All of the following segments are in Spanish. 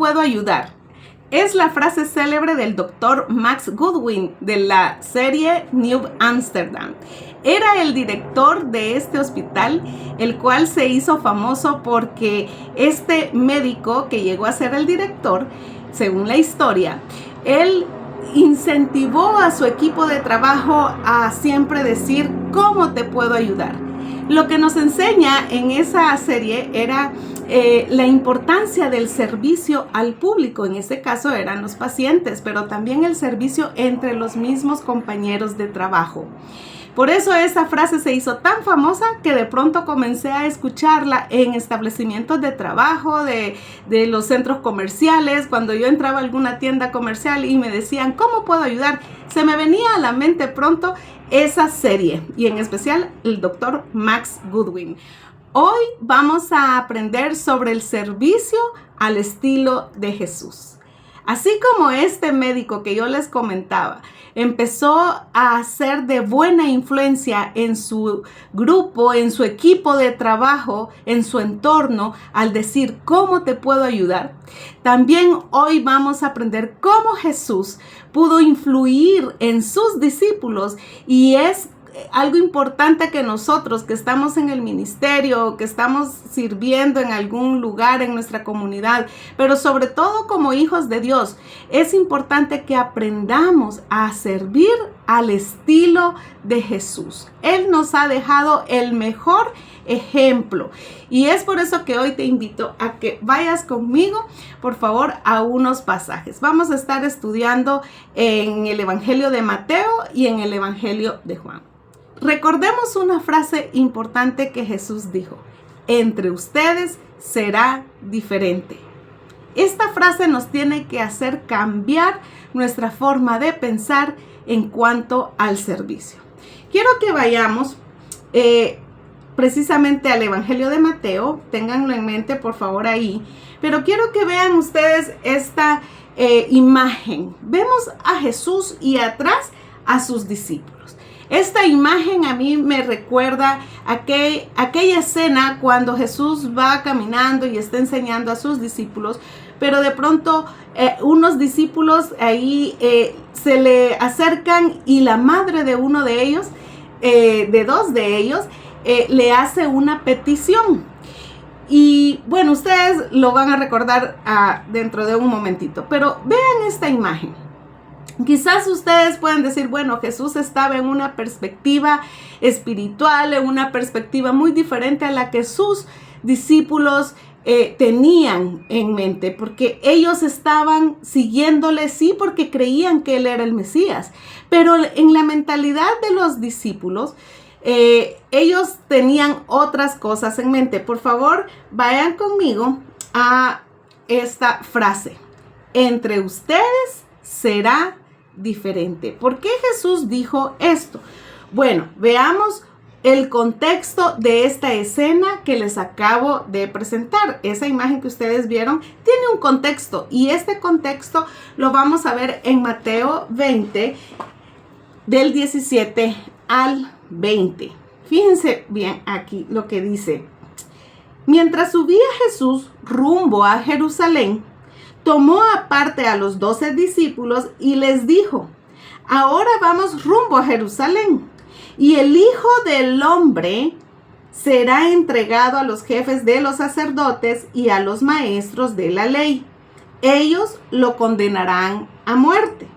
puedo ayudar? Es la frase célebre del doctor Max Goodwin de la serie New Amsterdam. Era el director de este hospital, el cual se hizo famoso porque este médico que llegó a ser el director, según la historia, él incentivó a su equipo de trabajo a siempre decir, ¿cómo te puedo ayudar? Lo que nos enseña en esa serie era la importancia del servicio al público. En este caso eran los pacientes, pero también el servicio entre los mismos compañeros de trabajo. Por eso esa frase se hizo tan famosa que de pronto comencé a escucharla en establecimientos de trabajo, de los centros comerciales. Cuando yo entraba a alguna tienda comercial y me decían, ¿cómo puedo ayudar? Se me venía a la mente pronto esa serie y en especial el doctor Max Goodwin. Hoy vamos a aprender sobre el servicio al estilo de Jesús. Así como este médico que yo les comentaba empezó a ser de buena influencia en su grupo, en su equipo de trabajo, en su entorno, al decir, ¿cómo te puedo ayudar? También hoy vamos a aprender cómo Jesús pudo influir en sus discípulos y es algo importante que nosotros que estamos en el ministerio, que estamos sirviendo en algún lugar en nuestra comunidad, pero sobre todo como hijos de Dios, es importante que aprendamos a servir al estilo de Jesús. Él nos ha dejado el mejor ejemplo y es por eso que hoy te invito a que vayas conmigo, por favor, a unos pasajes. Vamos a estar estudiando en el Evangelio de Mateo y en el Evangelio de Juan. Recordemos una frase importante que Jesús dijo: entre ustedes será diferente. Esta frase nos tiene que hacer cambiar nuestra forma de pensar en cuanto al servicio. Quiero que vayamos precisamente al Evangelio de Mateo, ténganlo en mente por favor ahí, pero quiero que vean ustedes esta imagen. Vemos a Jesús y atrás a sus discípulos. Esta imagen a mí me recuerda aquella escena cuando Jesús va caminando y está enseñando a sus discípulos, pero de pronto unos discípulos ahí se le acercan y la madre de uno de ellos, de dos de ellos, le hace una petición. Y bueno, ustedes lo van a recordar dentro de un momentito, pero vean esta imagen. Quizás ustedes pueden decir, bueno, Jesús estaba en una perspectiva espiritual, en una perspectiva muy diferente a la que sus discípulos tenían en mente, porque ellos estaban siguiéndole, sí, porque creían que Él era el Mesías, pero en la mentalidad de los discípulos, ellos tenían otras cosas en mente. Por favor, vayan conmigo a esta frase: entre ustedes será diferente. ¿Por qué Jesús dijo esto? Bueno, veamos el contexto de esta escena que les acabo de presentar. Esa imagen que ustedes vieron tiene un contexto y este contexto lo vamos a ver en Mateo 20 del 17 al 20. Fíjense bien aquí lo que dice: mientras subía Jesús rumbo a Jerusalén, tomó aparte a los 12 discípulos y les dijo: ahora vamos rumbo a Jerusalén, y el Hijo del Hombre será entregado a los jefes de los sacerdotes y a los maestros de la ley. Ellos lo condenarán a muerte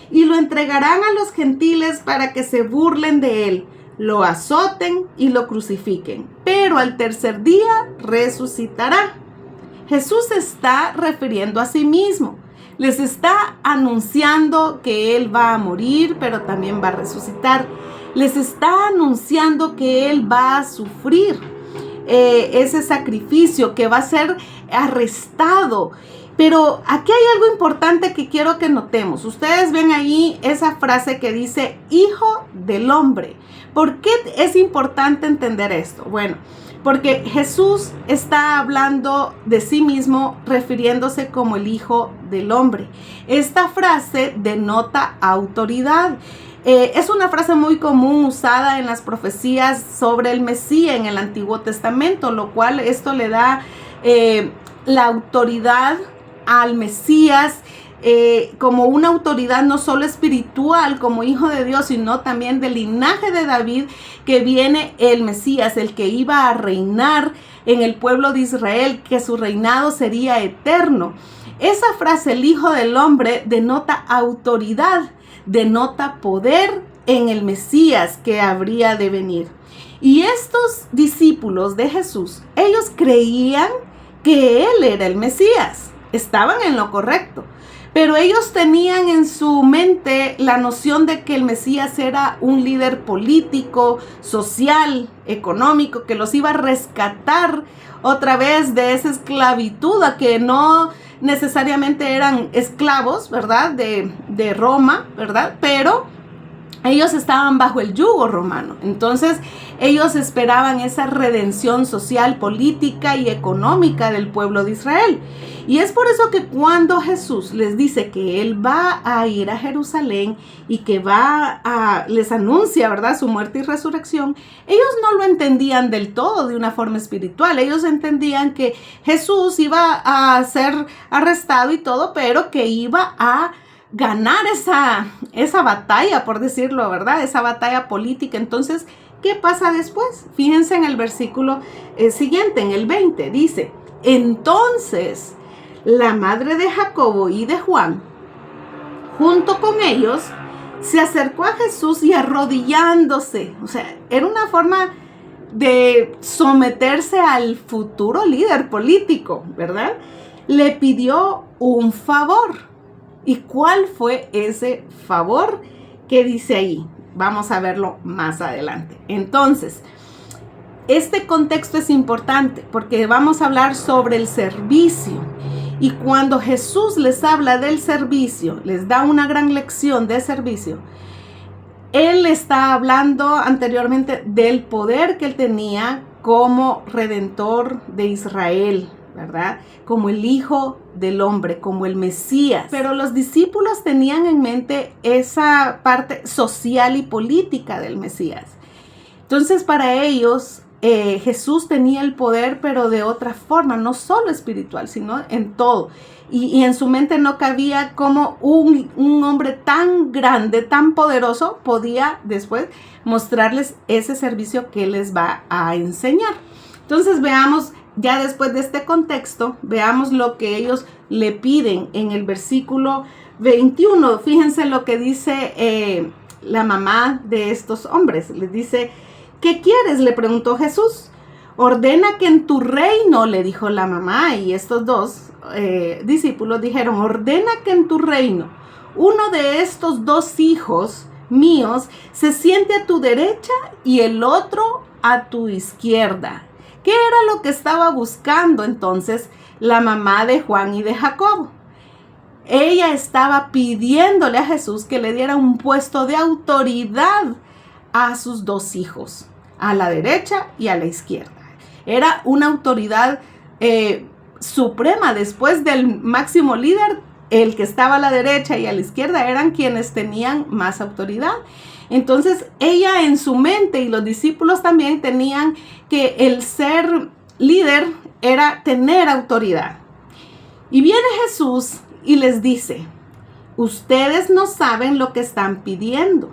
y lo entregarán a los gentiles para que se burlen de él, lo azoten y lo crucifiquen, pero al tercer día resucitará. Jesús se está refiriendo a sí mismo. Les está anunciando que Él va a morir, pero también va a resucitar. Les está anunciando que Él va a sufrir ese sacrificio, que va a ser arrestado. Pero aquí hay algo importante que quiero que notemos. Ustedes ven ahí esa frase que dice Hijo del Hombre. ¿Por qué es importante entender esto? Bueno, porque Jesús está hablando de sí mismo refiriéndose como el Hijo del Hombre. Esta frase denota autoridad. Es una frase muy común usada en las profecías sobre el Mesías en el Antiguo Testamento, lo cual esto le da la autoridad al Mesías como una autoridad no solo espiritual, como hijo de Dios, sino también del linaje de David, que viene el Mesías, el que iba a reinar en el pueblo de Israel, que su reinado sería eterno. Esa frase, el Hijo del Hombre, denota autoridad, denota poder en el Mesías que habría de venir. Y estos discípulos de Jesús, ellos creían que Él era el Mesías, estaban en lo correcto. Pero ellos tenían en su mente la noción de que el Mesías era un líder político, social, económico, que los iba a rescatar otra vez de esa esclavitud, a que no necesariamente eran esclavos, ¿verdad? De Roma, ¿verdad? Pero ellos estaban bajo el yugo romano. Entonces, ellos esperaban esa redención social, política y económica del pueblo de Israel. Y es por eso que cuando Jesús les dice que Él va a ir a Jerusalén y que les anuncia, ¿verdad?, su muerte y resurrección, ellos no lo entendían del todo de una forma espiritual. Ellos entendían que Jesús iba a ser arrestado y todo, pero que iba a ganar esa batalla, por decirlo, ¿verdad? Esa batalla política. Entonces, ¿qué pasa después? Fíjense en el versículo siguiente, en el 20, dice: entonces la madre de Jacobo y de Juan, junto con ellos, se acercó a Jesús y arrodillándose, o sea, era una forma de someterse al futuro líder político, ¿verdad? Le pidió un favor. ¿Y cuál fue ese favor que dice ahí? Vamos a verlo más adelante. Entonces, este contexto es importante porque vamos a hablar sobre el servicio. Y cuando Jesús les habla del servicio, les da una gran lección de servicio, Él está hablando anteriormente del poder que Él tenía como redentor de Israel, ¿verdad? Como el Hijo del Hombre, como el Mesías. Pero los discípulos tenían en mente esa parte social y política del Mesías. Entonces, para ellos, Jesús tenía el poder, pero de otra forma, no solo espiritual, sino en todo. Y en su mente no cabía cómo un hombre tan grande, tan poderoso, podía después mostrarles ese servicio que les va a enseñar. Entonces, veamos. Ya después de este contexto, veamos lo que ellos le piden en el versículo 21. Fíjense lo que dice la mamá de estos hombres. Les dice: ¿qué quieres?, le preguntó Jesús. Ordena que en tu reino, le dijo la mamá, y estos dos discípulos dijeron: ordena que en tu reino uno de estos dos hijos míos se siente a tu derecha y el otro a tu izquierda. ¿Qué era lo que estaba buscando entonces la mamá de Juan y de Jacobo? Ella estaba pidiéndole a Jesús que le diera un puesto de autoridad a sus dos hijos, a la derecha y a la izquierda. Era una autoridad suprema. Después del máximo líder, el que estaba a la derecha y a la izquierda eran quienes tenían más autoridad. Entonces ella en su mente, y los discípulos también, tenían que el ser líder era tener autoridad. Y viene Jesús y les dice: ustedes no saben lo que están pidiendo.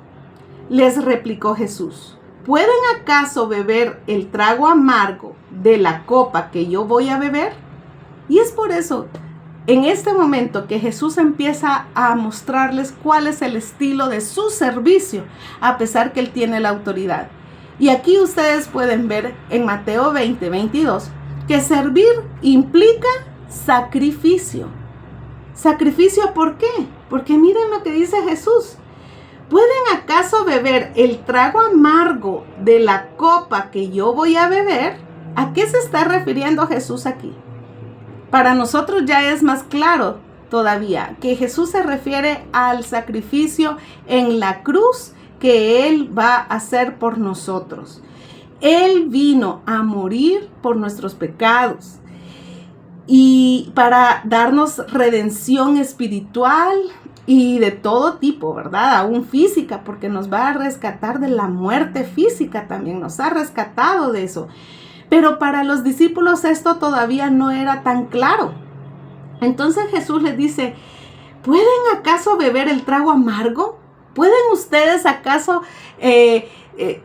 Les replicó Jesús: ¿pueden acaso beber el trago amargo de la copa que yo voy a beber? Y es por eso, en este momento, que Jesús empieza a mostrarles cuál es el estilo de su servicio, a pesar que Él tiene la autoridad. Y aquí ustedes pueden ver en Mateo 20, 22, que servir implica sacrificio. ¿Sacrificio por qué? Porque miren lo que dice Jesús: ¿pueden acaso beber el trago amargo de la copa que yo voy a beber? ¿A qué se está refiriendo Jesús aquí? Para nosotros ya es más claro todavía que Jesús se refiere al sacrificio en la cruz que Él va a hacer por nosotros. Él vino a morir por nuestros pecados y para darnos redención espiritual y de todo tipo, ¿verdad? Aún física, porque nos va a rescatar de la muerte física también, nos ha rescatado de eso. Pero para los discípulos esto todavía no era tan claro. Entonces Jesús les dice, ¿pueden acaso beber el trago amargo? ¿Pueden ustedes acaso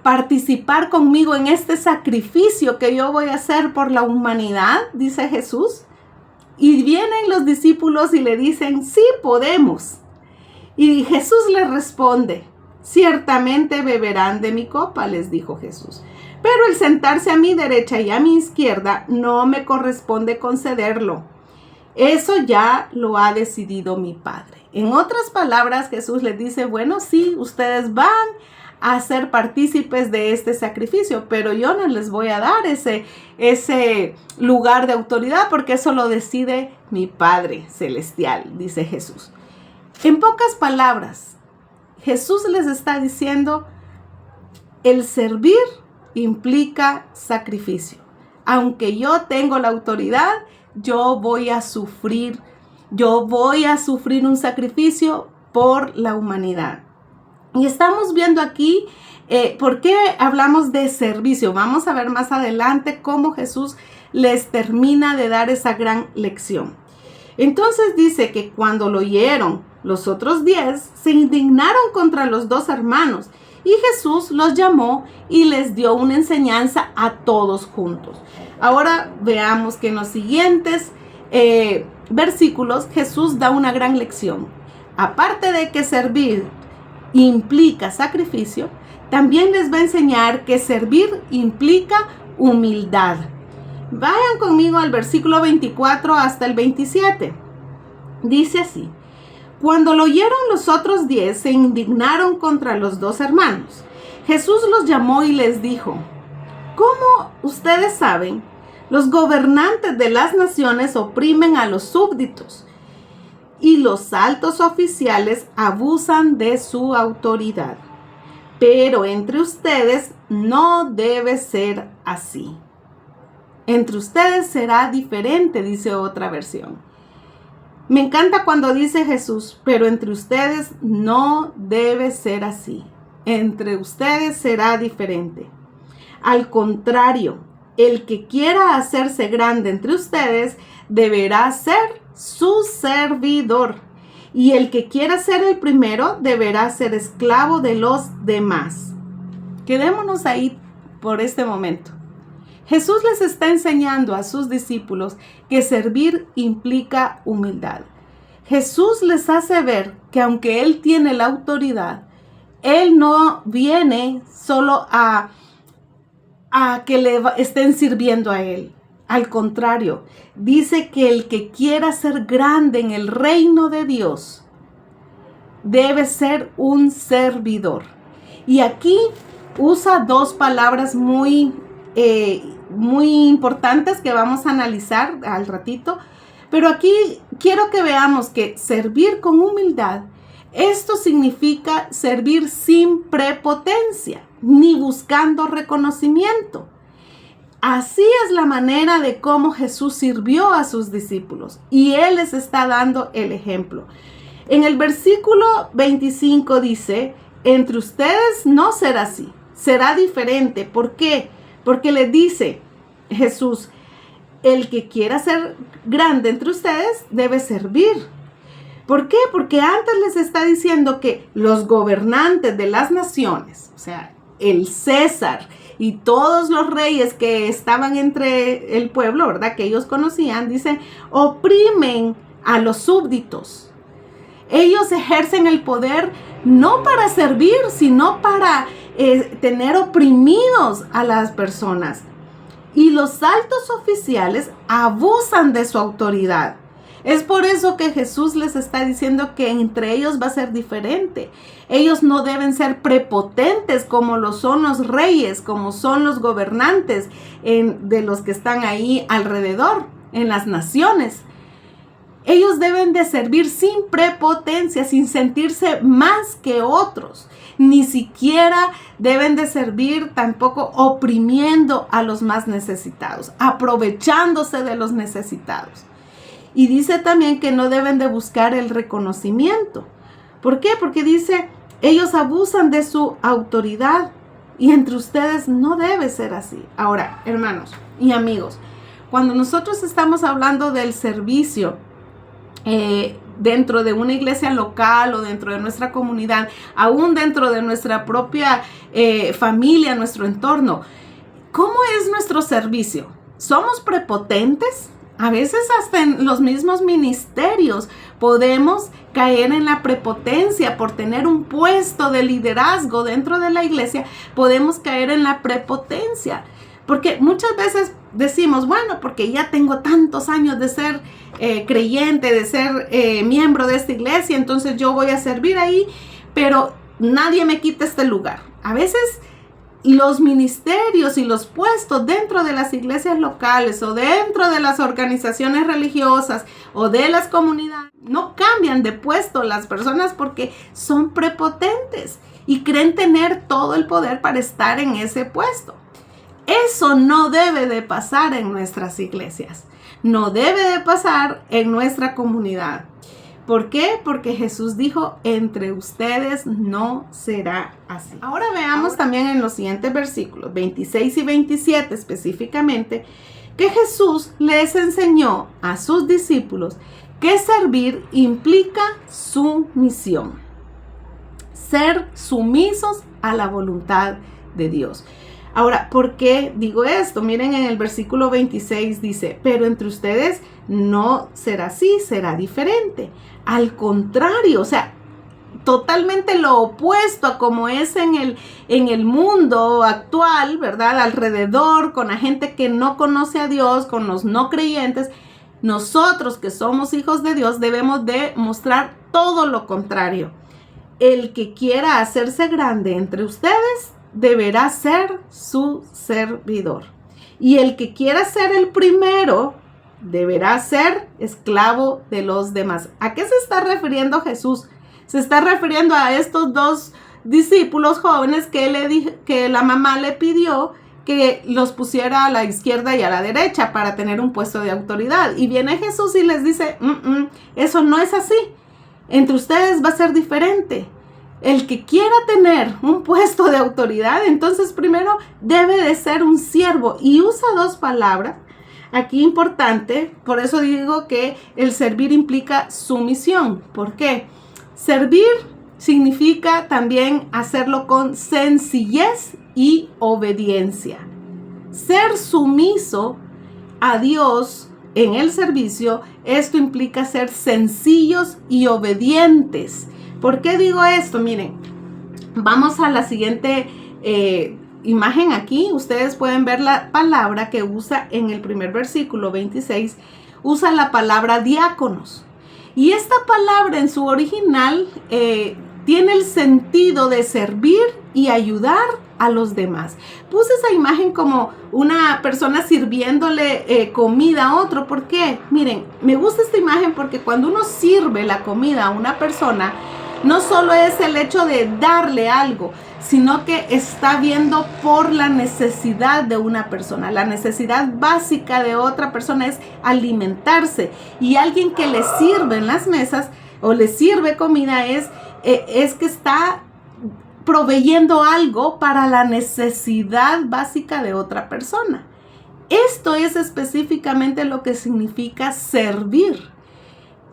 participar conmigo en este sacrificio que yo voy a hacer por la humanidad? Dice Jesús. Y vienen los discípulos y le dicen, sí podemos. Y Jesús les responde, ciertamente beberán de mi copa, les dijo Jesús. Pero el sentarse a mi derecha y a mi izquierda no me corresponde concederlo. Eso ya lo ha decidido mi Padre. En otras palabras, Jesús les dice, bueno, sí, ustedes van a ser partícipes de este sacrificio, pero yo no les voy a dar ese lugar de autoridad porque eso lo decide mi Padre Celestial, dice Jesús. En pocas palabras, Jesús les está diciendo, el servir implica sacrificio. Aunque yo tengo la autoridad, yo voy a sufrir un sacrificio por la humanidad. Y estamos viendo aquí por qué hablamos de servicio. Vamos a ver más adelante cómo Jesús les termina de dar esa gran lección. Entonces dice que cuando lo oyeron, los otros 10 se indignaron contra los 2 hermanos y Jesús los llamó y les dio una enseñanza a todos juntos. Ahora veamos que en los siguientes versículos Jesús da una gran lección. Aparte de que servir implica sacrificio, también les va a enseñar que servir implica humildad. Vayan conmigo al versículo 24 hasta el 27. Dice así: cuando lo oyeron los otros 10, se indignaron contra los 2 hermanos. Jesús los llamó y les dijo: como ustedes saben, los gobernantes de las naciones oprimen a los súbditos y los altos oficiales abusan de su autoridad. Pero entre ustedes no debe ser así. Entre ustedes será diferente, dice otra versión. Me encanta cuando dice Jesús, pero entre ustedes no debe ser así. Entre ustedes será diferente. Al contrario, el que quiera hacerse grande entre ustedes deberá ser su servidor. Y el que quiera ser el primero deberá ser esclavo de los demás. Quedémonos ahí por este momento. Jesús les está enseñando a sus discípulos que servir implica humildad. Jesús les hace ver que aunque Él tiene la autoridad, Él no viene solo a que le estén sirviendo a Él. Al contrario, dice que el que quiera ser grande en el reino de Dios debe ser un servidor. Y aquí usa 2 palabras muy importantes que vamos a analizar al ratito. Pero aquí quiero que veamos que servir con humildad, esto significa servir sin prepotencia, ni buscando reconocimiento. Así es la manera de cómo Jesús sirvió a sus discípulos y Él les está dando el ejemplo. En el versículo 25 dice, entre ustedes no será así, será diferente. ¿Por qué? Porque le dice Jesús, el que quiera ser grande entre ustedes debe servir. ¿Por qué? Porque antes les está diciendo que los gobernantes de las naciones, o sea, el César y todos los reyes que estaban entre el pueblo, ¿verdad? Que ellos conocían, dicen, oprimen a los súbditos. Ellos ejercen el poder no para servir, sino para tener oprimidos a las personas. Y los altos oficiales abusan de su autoridad. Es por eso que Jesús les está diciendo que entre ellos va a ser diferente. Ellos no deben ser prepotentes como lo son los reyes, como son los gobernantes de los que están ahí alrededor, en las naciones. Ellos deben de servir sin prepotencia, sin sentirse más que otros. Ni siquiera deben de servir tampoco oprimiendo a los más necesitados, aprovechándose de los necesitados. Y dice también que no deben de buscar el reconocimiento. ¿Por qué? Porque dice, ellos abusan de su autoridad y entre ustedes no debe ser así. Ahora, hermanos y amigos, cuando nosotros estamos hablando del servicio, dentro de una iglesia local o dentro de nuestra comunidad, aún dentro de nuestra propia familia, nuestro entorno. ¿Cómo es nuestro servicio? ¿Somos prepotentes? A veces hasta en los mismos ministerios podemos caer en la prepotencia por tener un puesto de liderazgo dentro de la iglesia. Podemos caer en la prepotencia porque muchas veces decimos, bueno, porque ya tengo tantos años de ser creyente, de ser miembro de esta iglesia, entonces yo voy a servir ahí, pero nadie me quita este lugar. A veces los ministerios y los puestos dentro de las iglesias locales o dentro de las organizaciones religiosas o de las comunidades no cambian de puesto las personas porque son prepotentes y creen tener todo el poder para estar en ese puesto. Eso no debe de pasar en nuestras iglesias, no debe de pasar en nuestra comunidad. ¿Por qué? Porque Jesús dijo, entre ustedes no será así. Ahora veamos también en los siguientes versículos, 26 y 27 específicamente, que Jesús les enseñó a sus discípulos que servir implica sumisión. Ser sumisos a la voluntad de Dios. Ahora, ¿por qué digo esto? Miren, en el versículo 26 dice, pero entre ustedes no será así, será diferente. Al contrario, o sea, totalmente lo opuesto a como es en el mundo actual, ¿verdad? Alrededor, con la gente que no conoce a Dios, con los no creyentes. Nosotros que somos hijos de Dios debemos de mostrar todo lo contrario. El que quiera hacerse grande entre ustedes deberá ser su servidor. Y el que quiera ser el primero deberá ser esclavo de los demás. ¿A qué se está refiriendo Jesús? Se está refiriendo a estos dos discípulos jóvenes que la mamá le pidió que los pusiera a la izquierda y a la derecha para tener un puesto de autoridad. Y viene Jesús y les dice, eso no es así. Entre ustedes va a ser diferente. El que quiera tener un puesto de autoridad, entonces primero debe de ser un siervo. Y usa dos palabras aquí importante, por eso digo que el servir implica sumisión. ¿Por qué? Servir significa también hacerlo con sencillez y obediencia. Ser sumiso a Dios en el servicio, esto implica ser sencillos y obedientes. ¿Por qué digo esto? Miren, vamos a la siguiente imagen aquí. Ustedes pueden ver la palabra que usa en el primer versículo 26. Usa la palabra diáconos. Y esta palabra en su original tiene el sentido de servir y ayudar a los demás. Puse esa imagen como una persona sirviéndole comida a otro. ¿Por qué? Miren, me gusta esta imagen porque cuando uno sirve la comida a una persona, no solo es el hecho de darle algo, sino que está viendo por la necesidad de una persona. La necesidad básica de otra persona es alimentarse. Y alguien que le sirve en las mesas o le sirve comida es que está proveyendo algo para la necesidad básica de otra persona. Esto es específicamente lo que significa servir.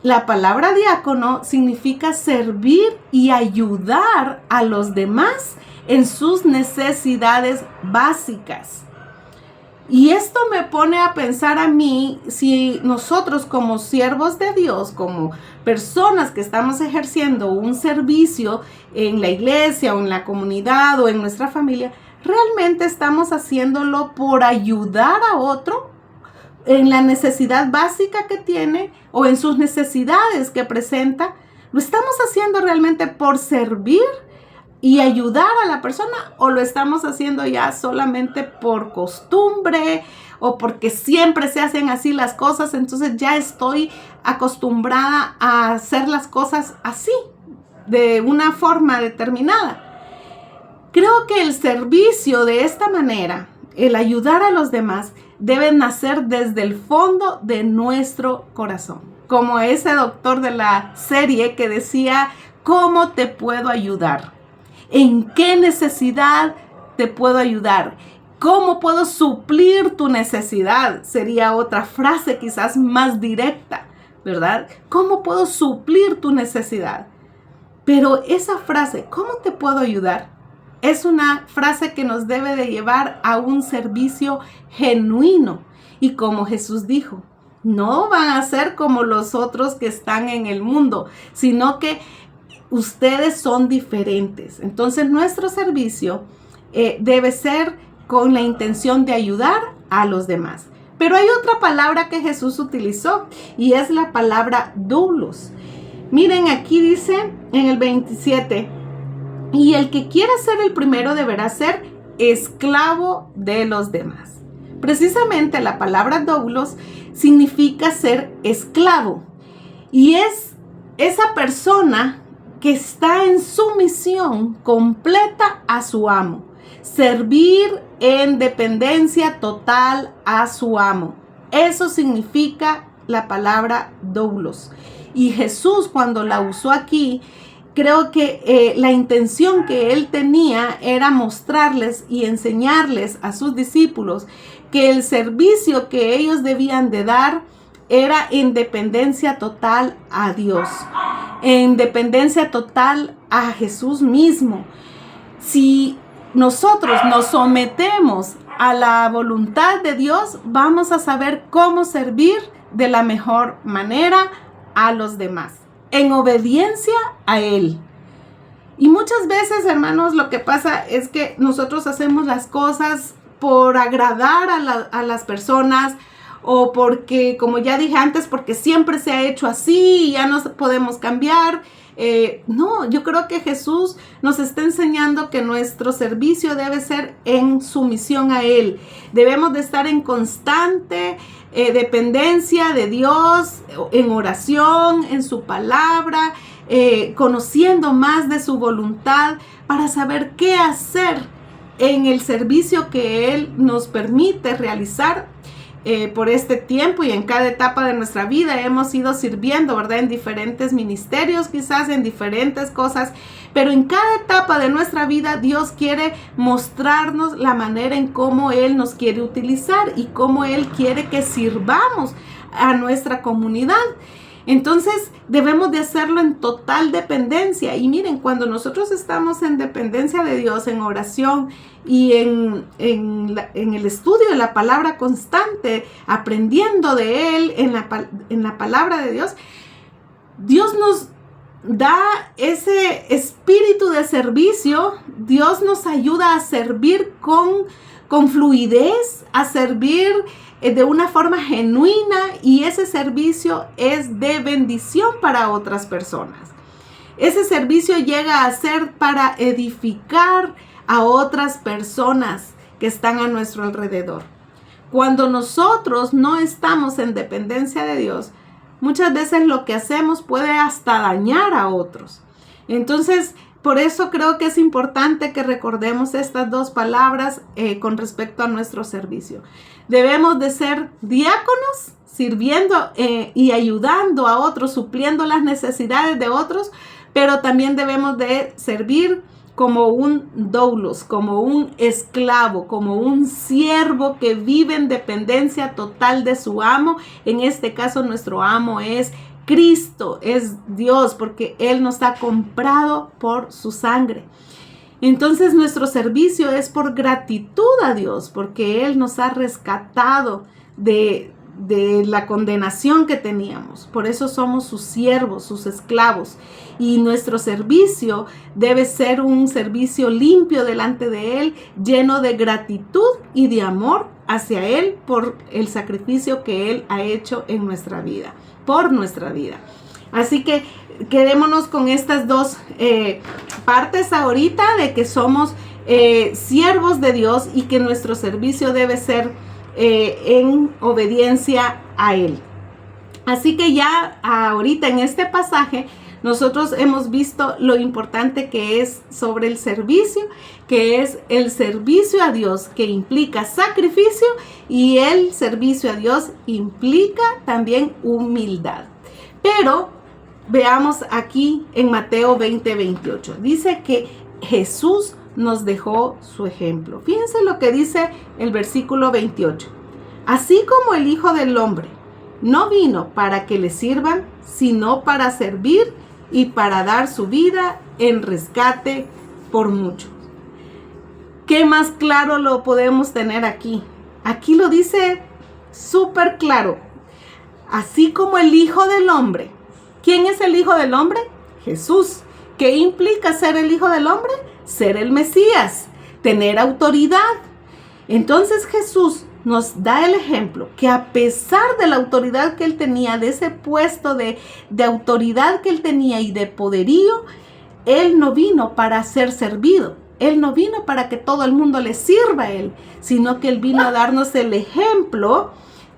La palabra diácono significa servir y ayudar a los demás en sus necesidades básicas. Y esto me pone a pensar a mí, si nosotros como siervos de Dios, como personas que estamos ejerciendo un servicio en la iglesia o en la comunidad o en nuestra familia, ¿realmente estamos haciéndolo por ayudar a otro en la necesidad básica que tiene o en sus necesidades que presenta? ¿Lo estamos haciendo realmente por servir y ayudar a la persona o lo estamos haciendo ya solamente por costumbre o porque siempre se hacen así las cosas? Entonces ya estoy acostumbrada a hacer las cosas así, de una forma determinada. Creo que el servicio de esta manera, el ayudar a los demás, debe nacer desde el fondo de nuestro corazón. Como ese doctor de la serie que decía, ¿cómo te puedo ayudar? ¿En qué necesidad te puedo ayudar? ¿Cómo puedo suplir tu necesidad? Sería otra frase quizás más directa. ¿verdad? ¿Cómo puedo suplir tu necesidad? Pero esa frase, ¿cómo te puedo ayudar? Es una frase que nos debe de llevar a un servicio genuino. Y como Jesús dijo, no van a ser como los otros que están en el mundo, sino que ustedes son diferentes. Entonces nuestro servicio debe ser con la intención de ayudar a los demás. Pero hay otra palabra que Jesús utilizó y es la palabra doulos. Miren, aquí dice en el 27, y el que quiera ser el primero deberá ser esclavo de los demás. Precisamente la palabra doulos significa ser esclavo y es esa persona que está en sumisión completa a su amo, servir en dependencia total a su amo. Eso significa la palabra doulos. Y Jesús, cuando la usó aquí, creo que la intención que él tenía era mostrarles y enseñarles a sus discípulos que el servicio que ellos debían de dar era en dependencia total a Dios, en dependencia total a Jesús mismo. Si nosotros nos sometemos a la voluntad de Dios, vamos a saber cómo servir de la mejor manera a los demás, en obediencia a Él. Y muchas veces, hermanos, lo que pasa es que nosotros hacemos las cosas por agradar a las personas, o porque, como ya dije antes, porque siempre se ha hecho así y ya no podemos cambiar. No, yo creo que Jesús nos está enseñando que nuestro servicio debe ser en sumisión a Él. Debemos de estar en constante dependencia de Dios, en oración, en su palabra, conociendo más de su voluntad para saber qué hacer en el servicio que Él nos permite realizar. Por este tiempo y en cada etapa de nuestra vida hemos ido sirviendo, ¿verdad? En diferentes ministerios, quizás en diferentes cosas, pero en cada etapa de nuestra vida Dios quiere mostrarnos la manera en cómo Él nos quiere utilizar y cómo Él quiere que sirvamos a nuestra comunidad. Entonces debemos de hacerlo en total dependencia. Y miren, cuando nosotros estamos en dependencia de Dios, en oración y en el estudio de la palabra constante, aprendiendo de Él en la palabra de Dios, Dios nos da ese espíritu de servicio. Dios nos ayuda a servir con fluidez, a servir de una forma genuina, y ese servicio es de bendición para otras personas. Ese servicio llega a ser para edificar a otras personas que están a nuestro alrededor. Cuando nosotros no estamos en dependencia de Dios, muchas veces lo que hacemos puede hasta dañar a otros. Entonces, por eso creo que es importante que recordemos estas dos palabras con respecto a nuestro servicio. Debemos de ser diáconos, sirviendo y ayudando a otros, supliendo las necesidades de otros, pero también debemos de servir como un doulos, como un esclavo, como un siervo que vive en dependencia total de su amo. En este caso, nuestro amo es Cristo, es Dios, porque Él nos ha comprado por su sangre. Entonces nuestro servicio es por gratitud a Dios, porque Él nos ha rescatado de la condenación que teníamos. Por eso somos sus siervos, sus esclavos. Y nuestro servicio debe ser un servicio limpio delante de Él, lleno de gratitud y de amor hacia Él por el sacrificio que Él ha hecho en nuestra vida, por nuestra vida. Así que quedémonos con estas dos partes ahorita, de que somos siervos de Dios y que nuestro servicio debe ser en obediencia a Él. Así que ya ahorita en este pasaje nosotros hemos visto lo importante que es sobre el servicio, que es el servicio a Dios, que implica sacrificio, y el servicio a Dios implica también humildad. Pero veamos aquí en Mateo 20:28. Dice que Jesús nos dejó su ejemplo. Fíjense lo que dice el versículo 28. Así como el Hijo del Hombre no vino para que le sirvan, sino para servir y para dar su vida en rescate por muchos. ¿Qué más claro lo podemos tener aquí? Aquí lo dice súper claro. Así como el Hijo del Hombre. ¿Quién es el Hijo del Hombre? Jesús. ¿Qué implica ser el Hijo del Hombre? Ser el Mesías, tener autoridad. Entonces Jesús nos da el ejemplo que a pesar de la autoridad que él tenía, de ese puesto de autoridad que él tenía y de poderío, él no vino para ser servido. Él no vino para que todo el mundo le sirva a él, sino que él vino a darnos el ejemplo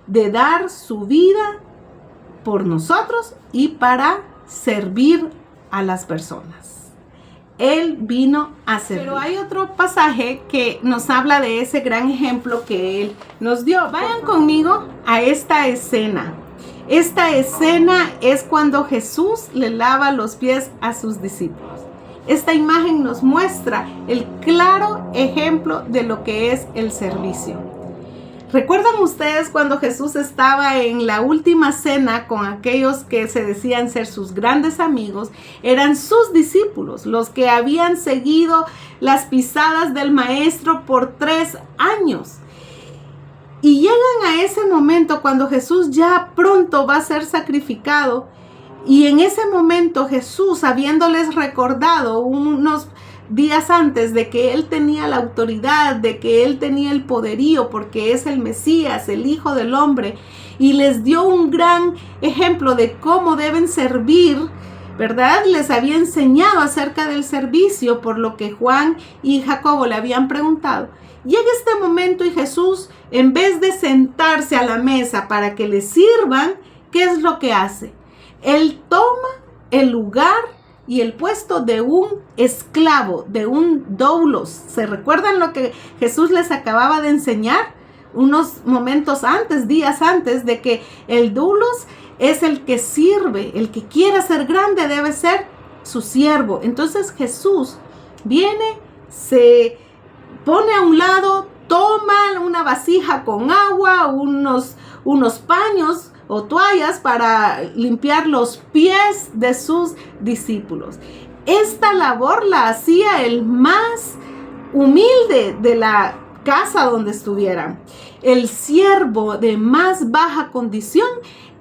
de dar su vida por nosotros y para servir a las personas. Él vino a servir. Pero hay otro pasaje que nos habla de ese gran ejemplo que él nos dio. Vayan conmigo a esta escena. Esta escena es cuando Jesús le lava los pies a sus discípulos. Esta imagen nos muestra el claro ejemplo de lo que es el servicio. ¿Recuerdan ustedes cuando Jesús estaba en la última cena con aquellos que se decían ser sus grandes amigos? Eran sus discípulos, los que habían seguido las pisadas del Maestro por 3 años. Y llegan a ese momento cuando Jesús ya pronto va a ser sacrificado. Y en ese momento Jesús, habiéndoles recordado unos días antes de que él tenía la autoridad, de que él tenía el poderío, porque es el Mesías, el Hijo del Hombre, y les dio un gran ejemplo de cómo deben servir, ¿verdad? Les había enseñado acerca del servicio, por lo que Juan y Jacobo le habían preguntado. Llega este momento y Jesús, en vez de sentarse a la mesa para que le sirvan, ¿qué es lo que hace? Él toma el lugar y el puesto de un esclavo, de un doulos. ¿Se recuerdan lo que Jesús les acababa de enseñar unos momentos antes, días antes, de que el doulos es el que sirve, el que quiera ser grande debe ser su siervo? Entonces Jesús viene, se pone a un lado, toma una vasija con agua, unos paños o toallas para limpiar los pies de sus discípulos. Esta labor la hacía el más humilde de la casa donde estuvieran. El siervo de más baja condición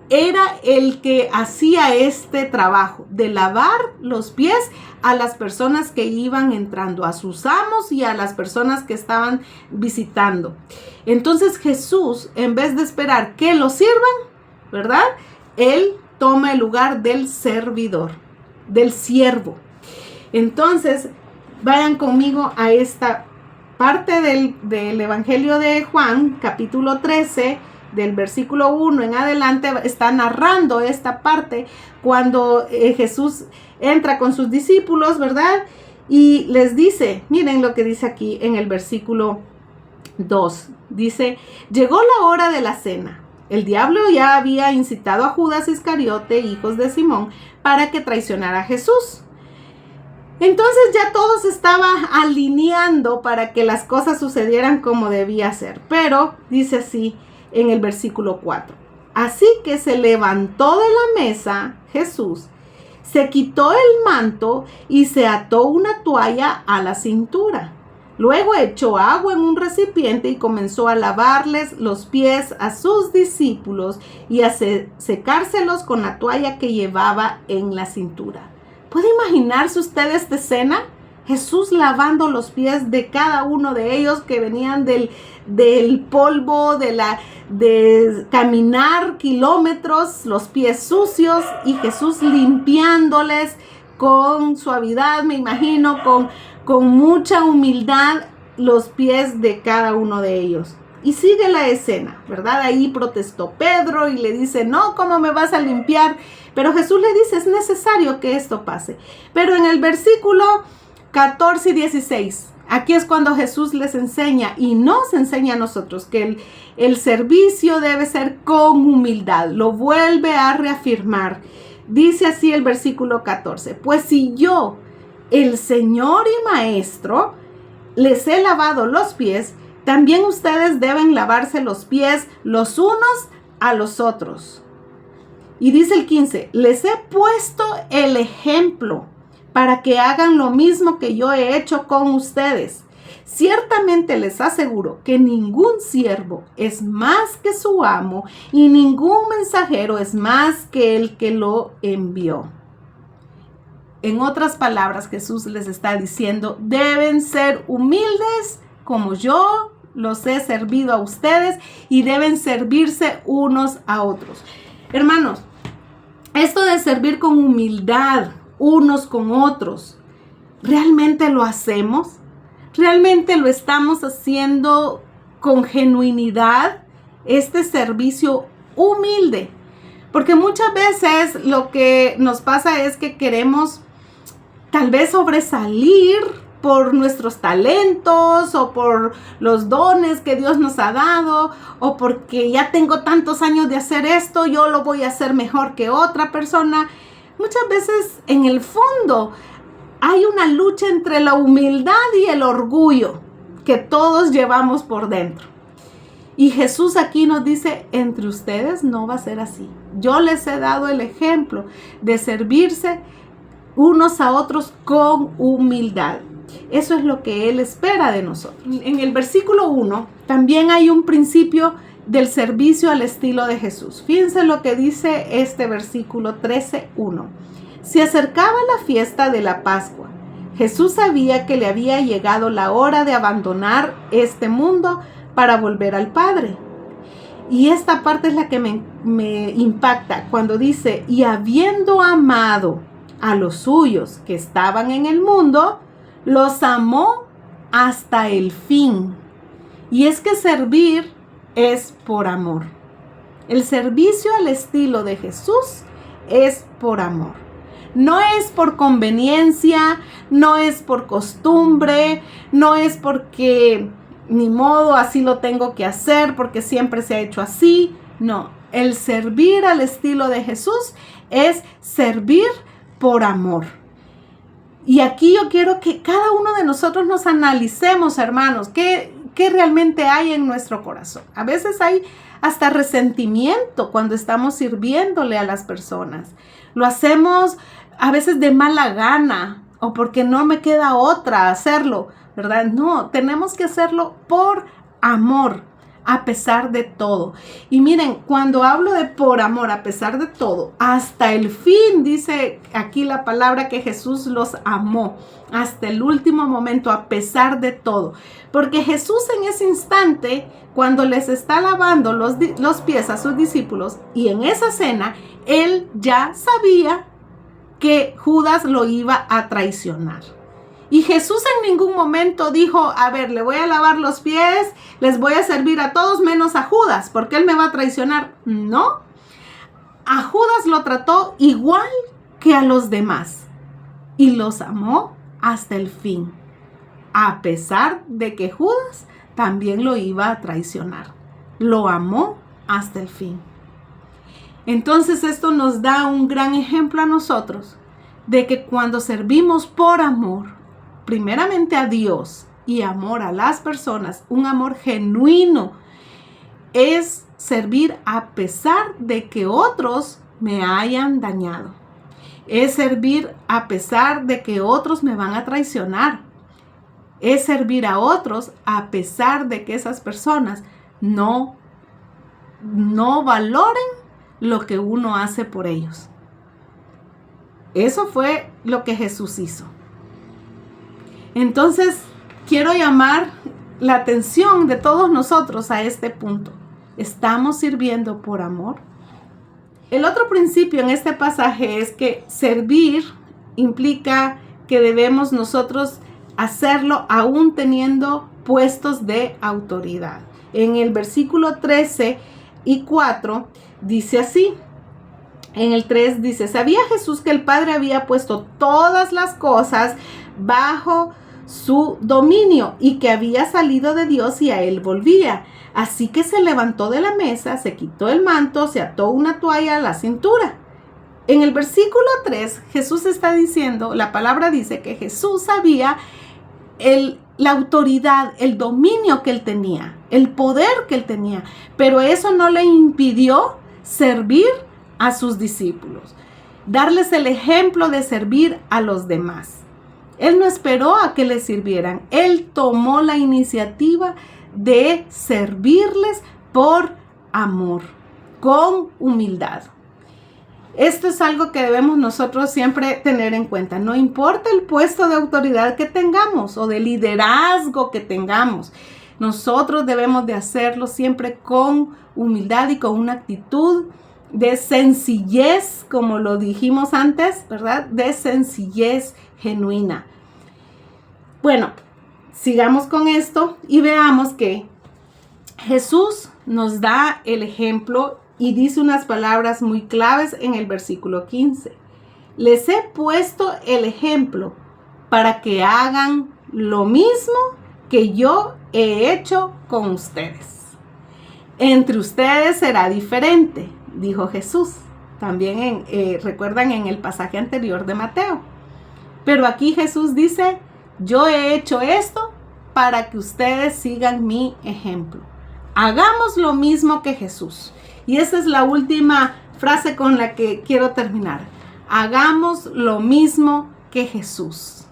era el que hacía este trabajo de lavar los pies a las personas que iban entrando, a sus amos y a las personas que estaban visitando. Entonces Jesús, en vez de esperar que lo sirvan, ¿verdad? Él toma el lugar del servidor, del siervo. Entonces, vayan conmigo a esta parte del Evangelio de Juan, capítulo 13, del versículo 1 en adelante, está narrando esta parte cuando Jesús entra con sus discípulos, ¿verdad? Y les dice, miren lo que dice aquí en el versículo 2. Dice, llegó la hora de la cena. El diablo ya había incitado a Judas Iscariote, hijos de Simón, para que traicionara a Jesús. Entonces ya todo se estaba alineando para que las cosas sucedieran como debía ser. Pero dice así en el versículo 4. Así que se levantó de la mesa Jesús, se quitó el manto y se ató una toalla a la cintura. Luego echó agua en un recipiente y comenzó a lavarles los pies a sus discípulos y a secárselos con la toalla que llevaba en la cintura. ¿Puede imaginarse usted esta escena? Jesús lavando los pies de cada uno de ellos que venían del polvo, de caminar kilómetros, los pies sucios, y Jesús limpiándoles con suavidad, me imagino, con mucha humildad, los pies de cada uno de ellos. Y sigue la escena, ¿verdad? Ahí protestó Pedro y le dice, no, ¿cómo me vas a limpiar? Pero Jesús le dice, es necesario que esto pase. Pero en el versículo 14 y 16, aquí es cuando Jesús les enseña y nos enseña a nosotros que el servicio debe ser con humildad. Lo vuelve a reafirmar. Dice así el versículo 14, pues si yo, el Señor y Maestro, les he lavado los pies, también ustedes deben lavarse los pies los unos a los otros. Y dice el 15, les he puesto el ejemplo para que hagan lo mismo que yo he hecho con ustedes. Ciertamente les aseguro que ningún siervo es más que su amo y ningún mensajero es más que el que lo envió. En otras palabras, Jesús les está diciendo, deben ser humildes como yo los he servido a ustedes y deben servirse unos a otros. Hermanos, esto de servir con humildad unos con otros, ¿realmente lo hacemos? ¿Realmente lo estamos haciendo con genuinidad? Este servicio humilde. Porque muchas veces lo que nos pasa es que queremos tal vez sobresalir por nuestros talentos o por los dones que Dios nos ha dado o porque ya tengo tantos años de hacer esto, yo lo voy a hacer mejor que otra persona. Muchas veces en el fondo hay una lucha entre la humildad y el orgullo que todos llevamos por dentro. Y Jesús aquí nos dice, entre ustedes no va a ser así. Yo les he dado el ejemplo de servirse unos a otros con humildad. Eso es lo que Él espera de nosotros. En el versículo 1 también hay un principio del servicio al estilo de Jesús. Fíjense lo que dice este versículo 13:1. Se acercaba la fiesta de la Pascua. Jesús sabía que le había llegado la hora de abandonar este mundo para volver al Padre. Y esta parte es la que me impacta cuando dice, y habiendo amado a los suyos que estaban en el mundo, los amó hasta el fin. Y es que servir es por amor. El servicio al estilo de Jesús es por amor. No es por conveniencia, no es por costumbre, no es porque ni modo así lo tengo que hacer porque siempre se ha hecho así. No, el servir al estilo de Jesús es servir por amor. Y aquí yo quiero que cada uno de nosotros nos analicemos, hermanos, qué realmente hay en nuestro corazón. A veces hay hasta resentimiento cuando estamos sirviéndole a las personas. Lo hacemos a veces de mala gana o porque no me queda otra hacerlo, ¿verdad? No, tenemos que hacerlo por amor, a pesar de todo. Y miren, cuando hablo de por amor, a pesar de todo, hasta el fin, dice aquí la palabra que Jesús los amó, hasta el último momento, a pesar de todo. Porque Jesús en ese instante, cuando les está lavando los pies a sus discípulos, y en esa cena, Él ya sabía que Judas lo iba a traicionar. Y Jesús en ningún momento dijo, a ver, le voy a lavar los pies, les voy a servir a todos menos a Judas, porque él me va a traicionar. No, a Judas lo trató igual que a los demás y los amó hasta el fin, a pesar de que Judas también lo iba a traicionar. Lo amó hasta el fin. Entonces esto nos da un gran ejemplo a nosotros de que cuando servimos por amor, primeramente a Dios y amor a las personas, un amor genuino, es servir a pesar de que otros me hayan dañado. Es servir a pesar de que otros me van a traicionar. Es servir a otros a pesar de que esas personas no valoren lo que uno hace por ellos. Eso fue lo que Jesús hizo. Entonces, quiero llamar la atención de todos nosotros a este punto. ¿Estamos sirviendo por amor? El otro principio en este pasaje es que servir implica que debemos nosotros hacerlo aún teniendo puestos de autoridad. En el versículo 13 y 4 dice así. En el 3 dice, ¿sabía Jesús que el Padre había puesto todas las cosas bajo su dominio y que había salido de Dios y a él volvía? Así que se levantó de la mesa, se quitó el manto, se ató una toalla a la cintura. En el versículo 3, Jesús está diciendo, la palabra dice que Jesús sabía la autoridad, el dominio que él tenía, el poder que él tenía, pero eso no le impidió servir a sus discípulos, darles el ejemplo de servir a los demás. Él no esperó a que le sirvieran. Él tomó la iniciativa de servirles por amor, con humildad. Esto es algo que debemos nosotros siempre tener en cuenta. No importa el puesto de autoridad que tengamos o de liderazgo que tengamos, nosotros debemos de hacerlo siempre con humildad y con una actitud de sencillez, como lo dijimos antes, ¿verdad? De sencillez genuina. Bueno, sigamos con esto y veamos que Jesús nos da el ejemplo y dice unas palabras muy claves en el versículo 15. Les he puesto el ejemplo para que hagan lo mismo que yo he hecho con ustedes. Entre ustedes será diferente, dijo Jesús. También recuerdan en el pasaje anterior de Mateo. Pero aquí Jesús dice, yo he hecho esto para que ustedes sigan mi ejemplo. Hagamos lo mismo que Jesús. Y esa es la última frase con la que quiero terminar. Hagamos lo mismo que Jesús.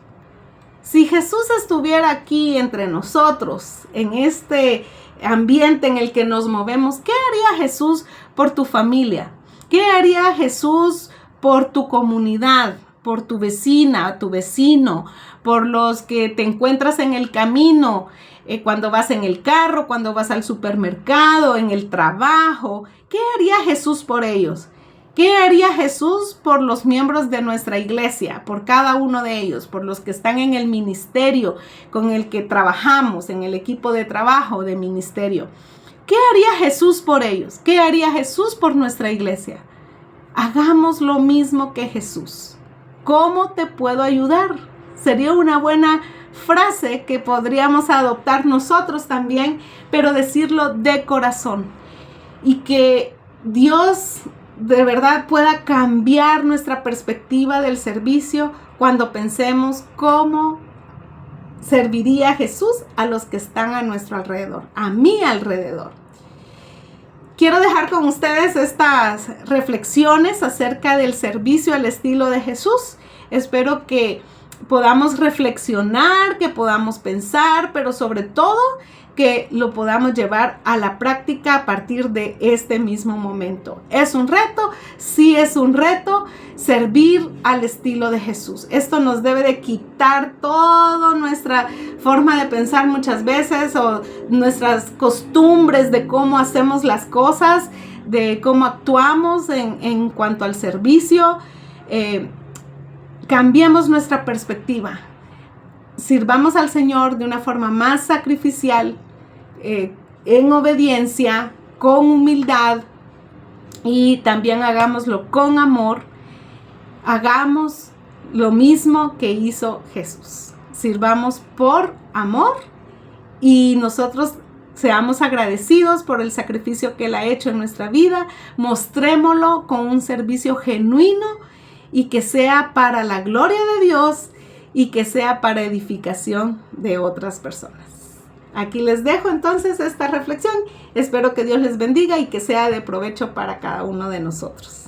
Si Jesús estuviera aquí entre nosotros, en este ambiente en el que nos movemos, ¿qué haría Jesús por tu familia? ¿Qué haría Jesús por tu comunidad, por tu vecina, tu vecino, por los que te encuentras en el camino, cuando vas en el carro, cuando vas al supermercado, en el trabajo? ¿Qué haría Jesús por ellos? ¿Qué haría Jesús por los miembros de nuestra iglesia, por cada uno de ellos, por los que están en el ministerio con el que trabajamos, en el equipo de trabajo de ministerio? ¿Qué haría Jesús por ellos? ¿Qué haría Jesús por nuestra iglesia? Hagamos lo mismo que Jesús. ¿Cómo te puedo ayudar? Sería una buena frase que podríamos adoptar nosotros también, pero decirlo de corazón. Y que Dios de verdad pueda cambiar nuestra perspectiva del servicio cuando pensemos cómo serviría Jesús a los que están a nuestro alrededor, a mi alrededor. Quiero dejar con ustedes estas reflexiones acerca del servicio al estilo de Jesús. Espero que podamos reflexionar, que podamos pensar, pero sobre todo que lo podamos llevar a la práctica a partir de este mismo momento. ¿Es un reto? Sí, es un reto servir al estilo de Jesús. Esto nos debe de quitar toda nuestra forma de pensar muchas veces o nuestras costumbres de cómo hacemos las cosas, de cómo actuamos en cuanto al servicio. Cambiemos nuestra perspectiva. Sirvamos al Señor de una forma más sacrificial, en obediencia, con humildad, y también hagámoslo con amor. Hagamos lo mismo que hizo Jesús. Sirvamos por amor y nosotros seamos agradecidos por el sacrificio que Él ha hecho en nuestra vida. Mostrémoslo con un servicio genuino y que sea para la gloria de Dios y que sea para edificación de otras personas. Aquí les dejo entonces esta reflexión. Espero que Dios les bendiga y que sea de provecho para cada uno de nosotros.